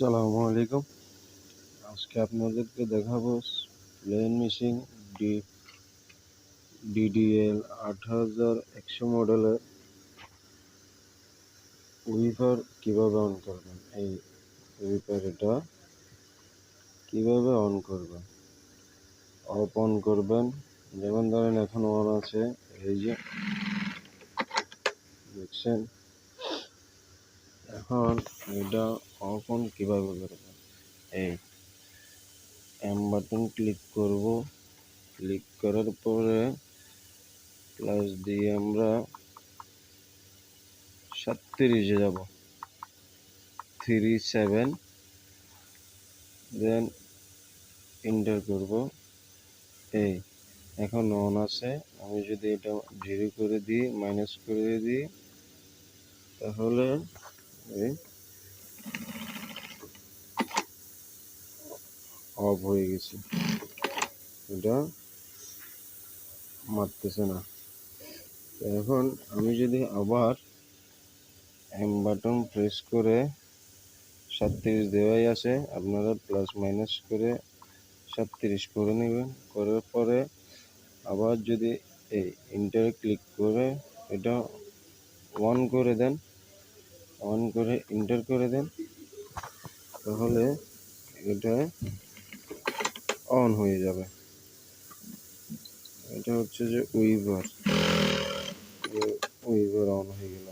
আসসালামু আলাইকুম। আজকে আপনাদেরকে দেখাবো প্লেন মেশিন DDL 8100 মডেলের উইপার কিভাবে অন করবেন। এই উইপার এটা কিভাবে অন করবেন, অফ অন করবেন। যেমন ধরেন এখন অন আছে, এই যে দেখছেন। এখন এটা অফ অন কিভাবে করবেন, এই এম বাটন ক্লিক করব। ক্লিক করার পরে প্লাস দিয়ে আমরা 37 যাব, 37, দেন এন্টার করব। এই এখন অন আছে, আমি যদি এটা 0 করে দিই, মাইনাস করে দিই, তাহলে এই অফ হয়ে গেছে, এটা মারতেছে না। এখন আমি যদি আবার এম বাটন প্রেস করে 37 দেওয়াই আছে, আপনারা প্লাস মাইনাস করে 37 করে নেবেন। করার পরে আবার যদি এই এন্টার ক্লিক করে এটা অন করে দেন, অন করে এন্টার করে দেন, তাহলে এটা অন হয়ে যাবে। এটা হচ্ছে যে উইভার অন হয়ে গেল।